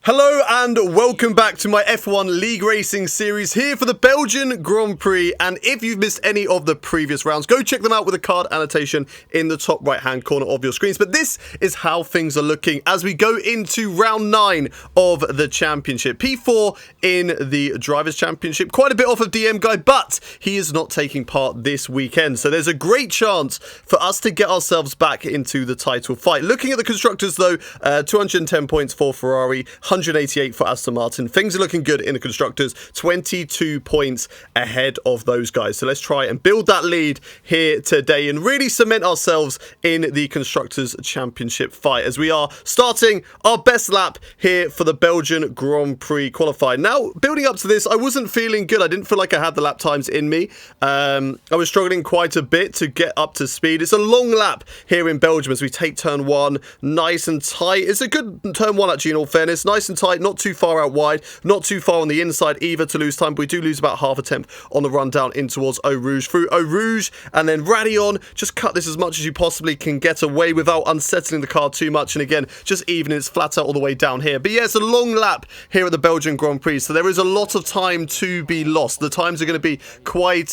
Hello and welcome back to my F1 League Racing series here for the Belgian Grand Prix, and if you've missed any of the previous rounds, go check them out with a card annotation in the top right hand corner of your screens. But this is how things are looking as we go into round 9 of the championship. P4 in the Drivers' Championship, quite a bit off of DM Guy, but he is not taking part this weekend, so there's a great chance for us to get ourselves back into the title fight. Looking at the Constructors though, 210 points for Ferrari, 188 for Aston Martin. Things are looking good in the Constructors, 22 points ahead of those guys. So let's try and build that lead here today and really cement ourselves in the Constructors' Championship fight as we are starting our best lap here for the Belgian Grand Prix qualifying. Now, building up to this, I wasn't feeling good. I didn't feel like I had the lap times in me. I was struggling quite a bit to get up to speed. It's a long lap here in Belgium as we take turn 1 nice and tight. It's a good turn 1 actually, in all fairness. Nice and tight, not too far out wide, not too far on the inside either to lose time, but we do lose about half a tenth on the run down in towards Eau Rouge. Through Eau Rouge and then Radion, just cut this as much as you possibly can get away without unsettling the car too much, and again, just evening it's flat out all the way down here. But yeah, it's a long lap here at the Belgian Grand Prix, so there is a lot of time to be lost. The times are going to be quite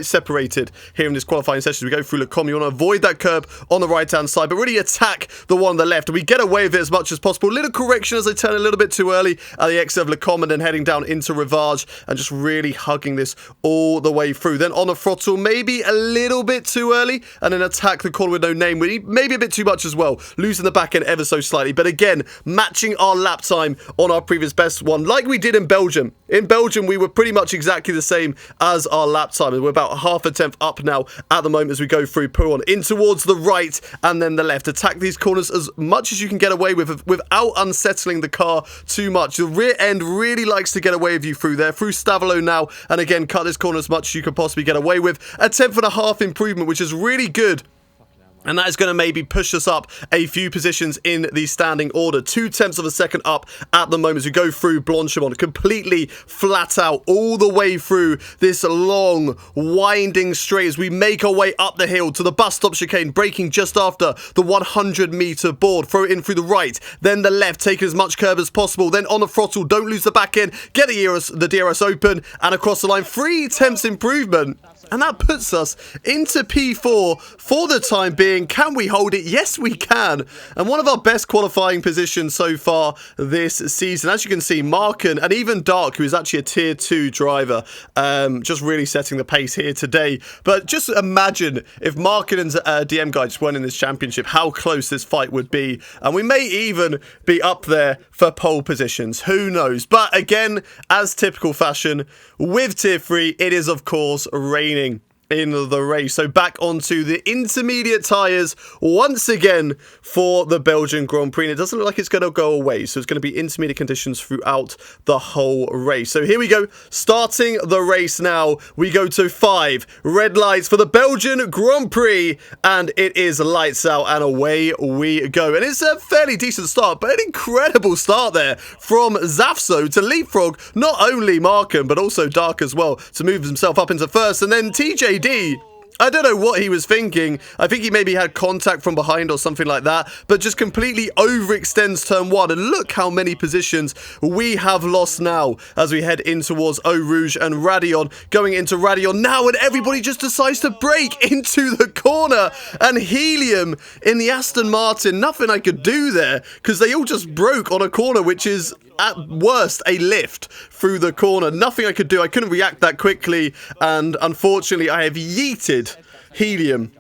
separated here in this qualifying session. We go through Le Combe. You want to avoid that curb on the right-hand side, but really attack the one on the left. We get away with it as much as possible. Little correction as I turn a little bit too early at the exit of Le Combe and then heading down into Rivage and just really hugging this all the way through. Then on the throttle, maybe a little bit too early and then attack the corner with no name. Maybe a bit too much as well. Losing the back end ever so slightly. But again, matching our lap time on our previous best one like we did in Belgium. In Belgium, we were pretty much exactly the same as our lap time. We're about half a tenth up now at the moment as we go through Pouron in towards the right and then the left. Attack these corners as much as you can get away with without unsettling the car too much. The rear end really likes to get away with you through there, through Stavolo now, and again, cut this corner as much as you can possibly get away with. A 10.5 improvement, which is really good. And that is going to maybe push us up a few positions in the standing order. 0.2 of a second up at the moment as we go through Blanchimont, completely flat out all the way through this long, winding straight as we make our way up the hill to the bus stop chicane, braking just after the 100-meter board. Throw it in through the right, then the left, taking as much curb as possible. Then on the throttle, don't lose the back end, get the DRS open, and across the line. 0.3 improvement. And that puts us into P4 for the time being. Can we hold it? Yes, we can. And one of our best qualifying positions so far this season. As you can see, Marken and even Dark, who is actually a Tier 2 driver, just really setting the pace here today. But just imagine if Marken and DM Guy just weren't in this championship, how close this fight would be. And we may even be up there for pole positions. Who knows? But again, as typical fashion, with Tier 3, it is, of course, raining in the race. So back onto the intermediate tyres once again for the Belgian Grand Prix. And it doesn't look like it's going to go away. So it's going to be intermediate conditions throughout the whole race. So here we go. Starting the race now. We go to 5 red lights for the Belgian Grand Prix. And it is lights out and away we go. And it's a fairly decent start, but an incredible start there from Zafso to leapfrog not only Markham, but also Dark as well to move himself up into first. And then TJD, I don't know what he was thinking. I think he maybe had contact from behind or something like that, but just completely overextends turn 1. And look how many positions we have lost now as we head in towards Eau Rouge and Radion. Going into Radion now, and everybody just decides to brake into the corner. And Helium in the Aston Martin, nothing I could do there because they all just broke on a corner, which is at worst a lift through the corner. Nothing I could do. I couldn't react that quickly, and unfortunately I have yeeted Helium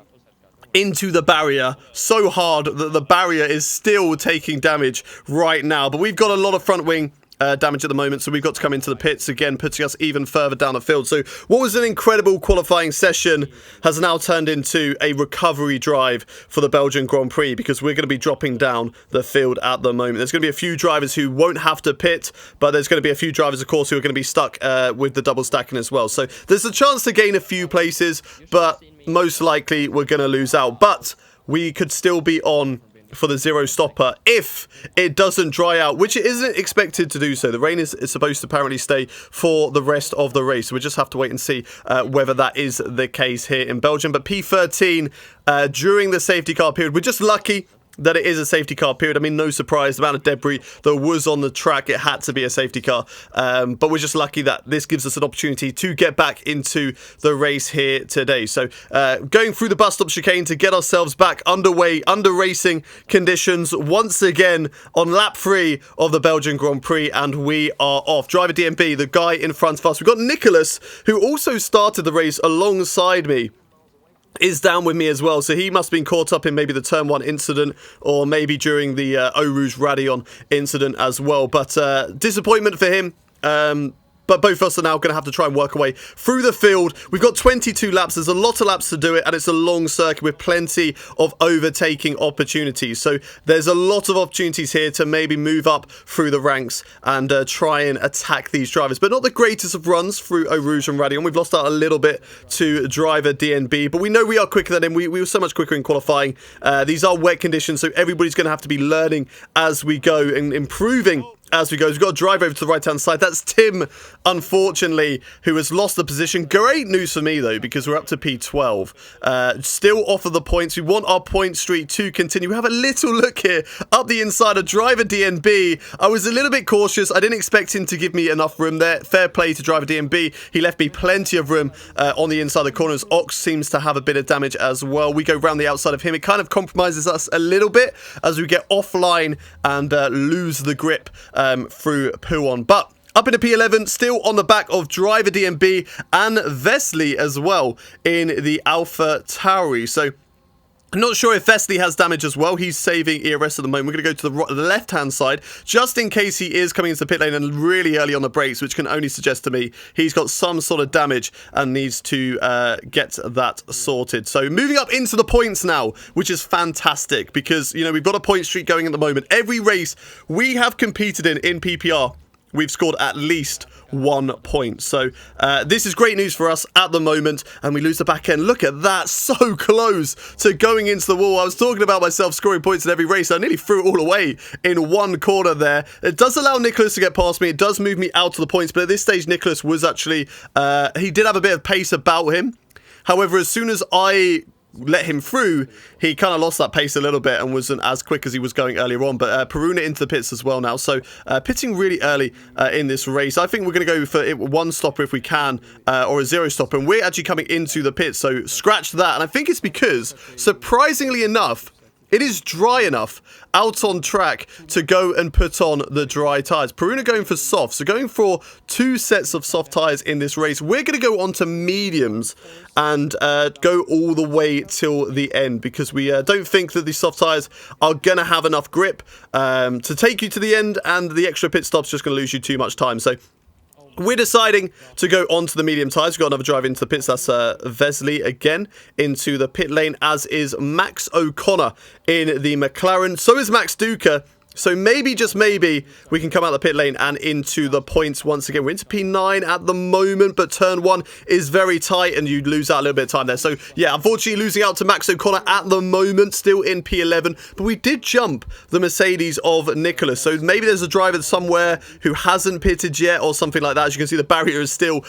into the barrier so hard that the barrier is still taking damage right now. But we've got a lot of front wing damage at the moment, so we've got to come into the pits again, putting us even further down the field. So what was an incredible qualifying session has now turned into a recovery drive for the Belgian Grand Prix, because we're going to be dropping down the field at the moment. There's going to be a few drivers who won't have to pit, but there's going to be a few drivers, of course, who are going to be stuck with the double stacking as well. So there's a chance to gain a few places, but most likely we're going to lose out. But we could still be on for the zero stopper if it doesn't dry out, which it isn't expected to do so. The rain is supposed to apparently stay for the rest of the race, so we just have to wait and see whether that is the case here in Belgium. But P13 during the safety car period, we're just lucky that it is a safety car period. I mean, no surprise, the amount of debris that was on the track, it had to be a safety car. But we're just lucky that this gives us an opportunity to get back into the race here today. So going through the bus stop chicane to get ourselves back underway, under racing conditions, once again on lap 3 of the Belgian Grand Prix, and we are off. Driver DMB, the guy in front of us. We've got Nicholas, who also started the race alongside me, is down with me as well, so he must have been caught up in maybe the Turn 1 incident, or maybe during the Eau Rouge Raidillon incident as well. But disappointment for him. But both of us are now going to have to try and work our way through the field. We've got 22 laps. There's a lot of laps to do it, and it's a long circuit with plenty of overtaking opportunities. So there's a lot of opportunities here to maybe move up through the ranks and try and attack these drivers. But not the greatest of runs through Eau Rouge and Raidillon. We've lost out a little bit to driver DNB, but we know we are quicker than him. We were so much quicker in qualifying. These are wet conditions, so everybody's going to have to be learning as we go and improving as we go. We've got to drive over to the right-hand side. That's Tim, unfortunately, who has lost the position. Great news for me, though, because we're up to P12. Still off of the points. We want our point streak to continue. We have a little look here up the inside of driver DNB. I was a little bit cautious. I didn't expect him to give me enough room there. Fair play to driver DNB. He left me plenty of room on the inside of the corners. Ox seems to have a bit of damage as well. We go round the outside of him. It kind of compromises us a little bit as we get offline and lose the grip through Pouon. But up into P11, still on the back of driver DMB and Vesely as well in the Alpha Tauri. So I'm not sure if Vesely has damage as well. He's saving ERS at the moment. We're going to go to the left-hand side, just in case he is coming into the pit lane and really early on the brakes, which can only suggest to me he's got some sort of damage and needs to get that sorted. So moving up into the points now, which is fantastic because, you know, we've got a point streak going at the moment. Every race we have competed in PPR, we've scored at least 1 point. So this is great news for us at the moment, and we lose the back end. Look at that, so close to going into the wall. I was talking about myself scoring points in every race. I nearly threw it all away in one corner there. It does allow Nicholas to get past me. It does move me out to the points, but at this stage Nicholas was actually he did have a bit of pace about him. However, as soon as I let him through, he kind of lost that pace a little bit and wasn't as quick as he was going earlier on. But Peruna into the pits as well now, so pitting really early in this race. I think we're going to go for one stopper if we can, or a 0 stopper, and we're actually coming into the pits, so scratch that. And I think it's because, surprisingly enough, it is dry enough out on track to go and put on the dry tyres. Peruna going for soft, so going for 2 sets of soft tyres in this race. We're going to go on to mediums and go all the way till the end because we don't think that the soft tyres are going to have enough grip to take you to the end, and the extra pit stop's just going to lose you too much time. So we're deciding to go onto the medium tyres. We've got another drive into the pits. That's Vesely again into the pit lane, as is Max O'Connor in the McLaren. So is Max Duca. So maybe, just maybe, we can come out the pit lane and into the points once again. We're into P9 at the moment, but turn 1 is very tight and you lose out a little bit of time there. So yeah, unfortunately losing out to Max O'Connor at the moment, still in P11. But we did jump the Mercedes of Nicholas. So maybe there's a driver somewhere who hasn't pitted yet or something like that. As you can see, the barrier is still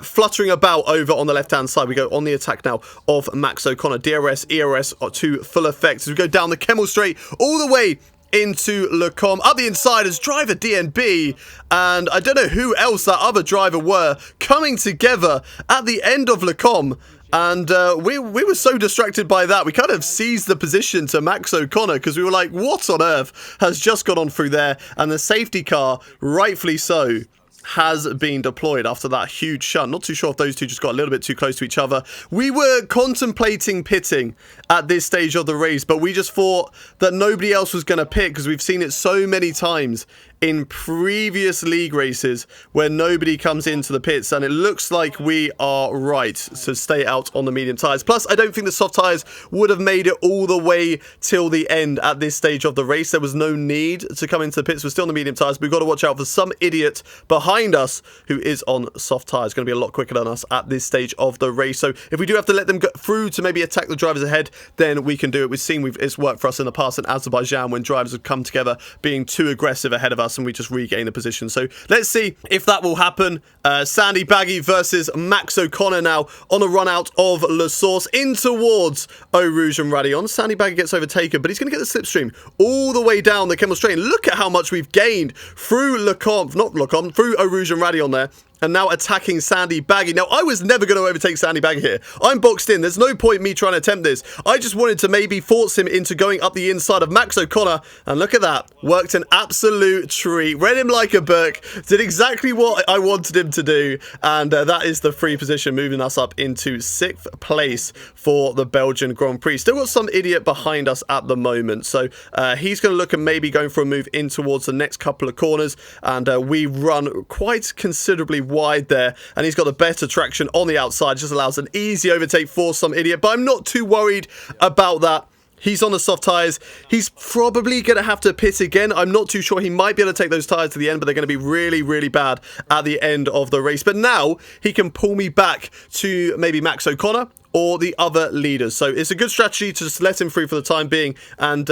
fluttering about over on the left-hand side. We go on the attack now of Max O'Connor. DRS, ERS to full effect as we go down the Kemmel Straight all the way into Le Com. Up the inside is driver DNB, and I don't know who else that other driver were, coming together at the end of Le Com. And we were so distracted by that, we kind of seized the position to Max O'Connor because we were like, what on earth has just gone on through there? And the safety car, rightfully so, has been deployed after that huge shunt. Not too sure if those two just got a little bit too close to each other. We were contemplating pitting at this stage of the race, but we just thought that nobody else was going to pit because we've seen it so many times in previous league races where nobody comes into the pits, and it looks like we are right to stay out on the medium tyres. Plus, I don't think the soft tyres would have made it all the way till the end at this stage of the race. There was no need to come into the pits. We're still on the medium tyres, but we've got to watch out for some idiot behind us who is on soft tyres. Going to be a lot quicker than us at this stage of the race. So if we do have to let them go through to maybe attack the drivers ahead, then we can do it. We've seen it's worked for us in the past in Azerbaijan when drivers have come together being too aggressive ahead of us. gas and we just regain the position. So let's see if that will happen. Sandy Baggy versus Max O'Connor now on a run out of La Source in towards Eau Rouge and Radion. Sandy Baggy gets overtaken, but he's going to get the slipstream all the way down the Kemmel Straight. And look at how much we've gained through through Eau Rouge and Radion there. And now attacking Sandy Baggy. Now, I was never going to overtake Sandy Baggy here. I'm boxed in. There's no point me trying to attempt this. I just wanted to maybe force him into going up the inside of Max O'Connor. And look at that. Worked an absolute treat. Read him like a book. Did exactly what I wanted him to do. And that is the free position, moving us up into 6th place for the Belgian Grand Prix. Still got some idiot behind us at the moment. So he's going to look at maybe going for a move in towards the next couple of corners. And we run quite considerably wide there, and he's got the better traction on the outside. Just allows an easy overtake for some idiot, but I'm not too worried about that. He's on the soft tyres. He's probably going to have to pit again. I'm not too sure. He might be able to take those tyres to the end, but they're going to be really, really bad at the end of the race. But now he can pull me back to maybe Max O'Connor or the other leaders. So it's a good strategy to just let him through for the time being and,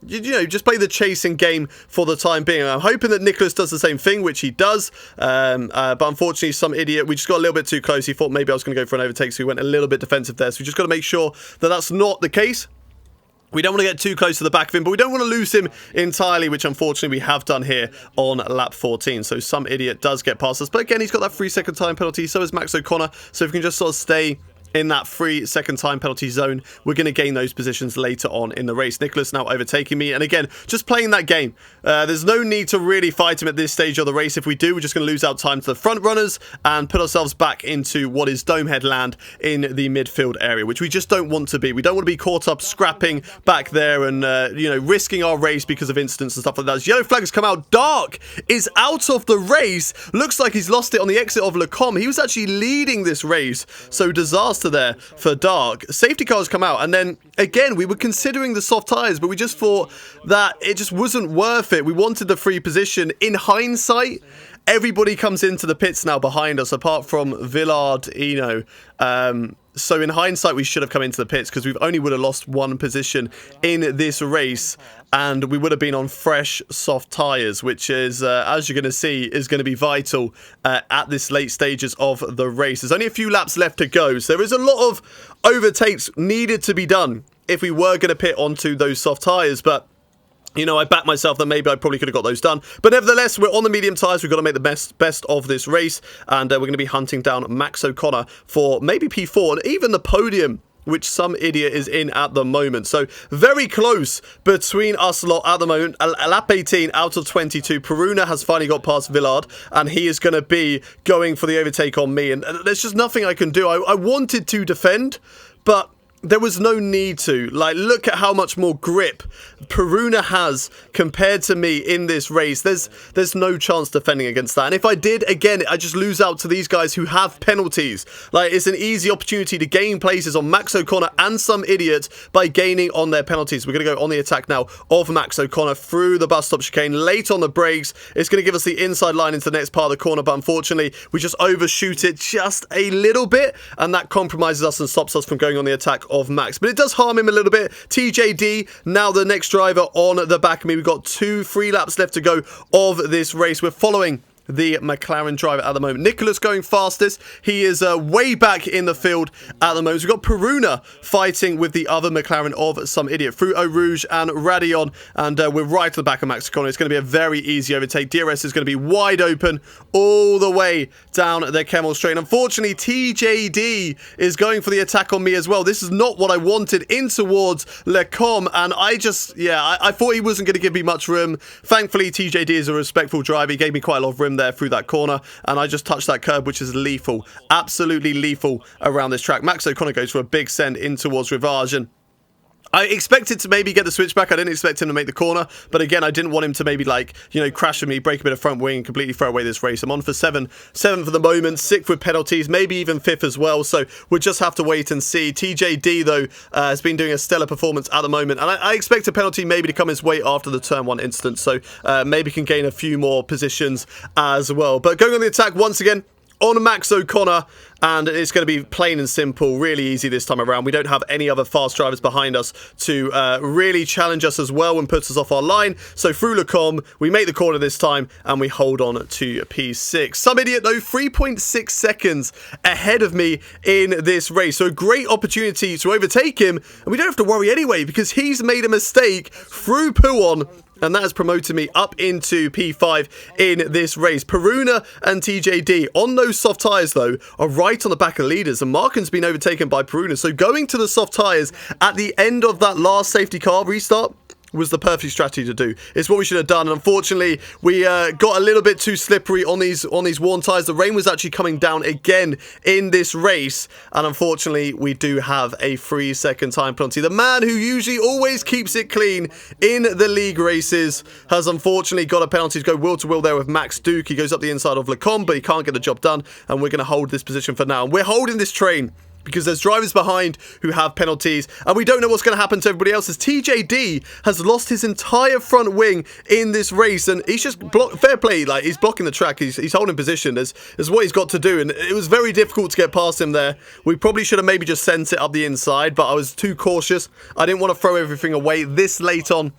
just play the chasing game for the time being. I'm hoping that Nicholas does the same thing, which he does. But unfortunately, some idiot, we just got a little bit too close. He thought maybe I was going to go for an overtake, so he went a little bit defensive there. So we just got to make sure that that's not the case. We don't want to get too close to the back of him, but we don't want to lose him entirely, which unfortunately we have done here on lap 14. So some idiot does get past us. But again, he's got that 3-second time penalty. So is Max O'Connor. So if we can just sort of stay in that 3-second time penalty zone, we're going to gain those positions later on in the race. Nicholas now overtaking me, and again, just playing that game. There's no need to really fight him at this stage of the race. If we do, we're just going to lose out time to the front runners and put ourselves back into what is Domehead land in the midfield area, which we just don't want to be. We don't want to be caught up scrapping back there and risking our race because of incidents and stuff like that. As yellow flag has come out, Dark is out of the race. Looks like he's lost it on the exit of Le Com. He was actually leading this race, so disaster there for Dark. Safety cars come out, and then again we were considering the soft tires, but we just thought that it just wasn't worth it. We wanted the free position. In hindsight, everybody comes into the pits now behind us apart from Villard, so in hindsight, we should have come into the pits because we've only would have lost one position in this race, and we would have been on fresh soft tyres, which is, as you're going to see, is going to be vital at this late stages of the race. There's only a few laps left to go, so there is a lot of overtakes needed to be done if we were going to pit onto those soft tyres, but I backed myself that maybe I probably could have got those done. But nevertheless, we're on the medium tyres. We've got to make the best of this race. And we're going to be hunting down Max O'Connor for maybe P4 and even the podium, which some idiot is in at the moment. So very close between us lot at the moment. Lap 18 out of 22. Peruna has finally got past Villard, and he is going to be going for the overtake on me. And there's just nothing I can do. I wanted to defend, but there was no need to. Look at how much more grip Peruna has compared to me in this race. There's no chance defending against that. And if I did, again, I just lose out to these guys who have penalties. It's an easy opportunity to gain places on Max O'Connor and some idiot by gaining on their penalties. We're going to go on the attack now of Max O'Connor through the bus stop chicane. Late on the brakes. It's going to give us the inside line into the next part of the corner, but unfortunately, we just overshoot it just a little bit, and that compromises us and stops us from going on the attack of Max. But it does harm him a little bit. TJD, now the next driver on the back of me. We've got 3 laps left to go of this race. We're following the McLaren driver at the moment. Nicholas going fastest. He is way back in the field at the moment. We've got Peruna fighting with the other McLaren of some idiot through Eau Rouge and Radion, and we're right to the back of Max O'Connor. It's going to be a very easy overtake. DRS is going to be wide open all the way down the Kemmel Straight. Unfortunately, TJD is going for the attack on me as well. This is not what I wanted in towards Le Com, and I thought he wasn't going to give me much room. Thankfully, TJD is a respectful driver. He gave me quite a lot of room there through that corner, and I just touched that curb, which is lethal, absolutely lethal around this track. Max O'Connor goes for a big send in towards Rivage, and I expected to maybe get the switchback. I didn't expect him to make the corner, but again, I didn't want him to maybe crash with me, break a bit of front wing, and completely throw away this race. I'm on for 7 for the moment, 6th with penalties, maybe even 5th as well, so we'll just have to wait and see. TJD, though, has been doing a stellar performance at the moment, and I expect a penalty maybe to come his way after the turn 1 incident, so maybe can gain a few more positions as well. But going on the attack once again on Max O'Connor, and it's going to be plain and simple, really easy this time around. We don't have any other fast drivers behind us to really challenge us as well and put us off our line. So through Lecombe, we make the corner this time, and we hold on to P6. Some idiot, though, 3.6 seconds ahead of me in this race. So a great opportunity to overtake him, and we don't have to worry anyway, because he's made a mistake through Pouon, and that has promoted me up into P5 in this race. Peruna and TJD on those soft tyres, though, are right on the back of leaders, and Markin's been overtaken by Peruna. So going to the soft tyres at the end of that last safety car restart was the perfect strategy to do. It's what we should have done. And unfortunately, we got a little bit too slippery on these worn tyres. The rain was actually coming down again in this race, and unfortunately, we do have a 3-second time penalty. The man who usually always keeps it clean in the league races has unfortunately got a penalty to go wheel to wheel there with Max Duke. He goes up the inside of Lecombe, but he can't get the job done, and we're going to hold this position for now. And we're holding this train because there's drivers behind who have penalties, and we don't know what's going to happen to everybody else, as TJD has lost his entire front wing in this race, and he's just fair play, like, he's blocking the track, he's holding position, is what he's got to do, and it was very difficult to get past him there. We probably should have maybe just sent it up the inside, but I was too cautious. I didn't want to throw everything away this late on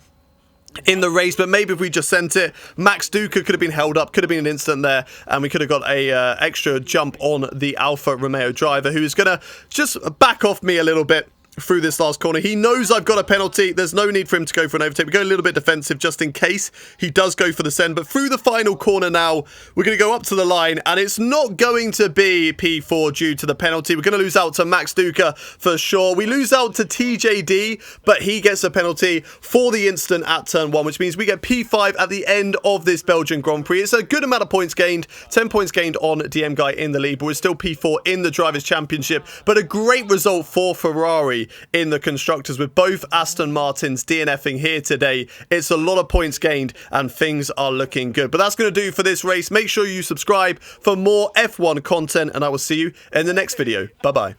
in the race, but maybe if we just sent it, Max Duca could have been held up, could have been an instant there, and we could have got a extra jump on the Alfa Romeo driver, who is going to just back off me a little bit through this last corner. He knows I've got a penalty. There's no need for him to go for an overtake. We go a little bit defensive just in case he does go for the send. But through the final corner now, we're going to go up to the line, and it's not going to be P4 due to the penalty. We're going to lose out to Max Duca for sure. We lose out to TJD, but he gets a penalty for the instant at turn 1, which means we get P5 at the end of this Belgian Grand Prix. It's a good amount of points gained. 10 points gained on DM Guy in the lead, but we're still P4 in the Drivers' Championship. But a great result for Ferrari in the Constructors, with both Aston Martins DNFing here today. It's a lot of points gained, and things are looking good. But that's going to do for this race. Make sure you subscribe for more F1 content, and I will see you in the next video. Bye-bye.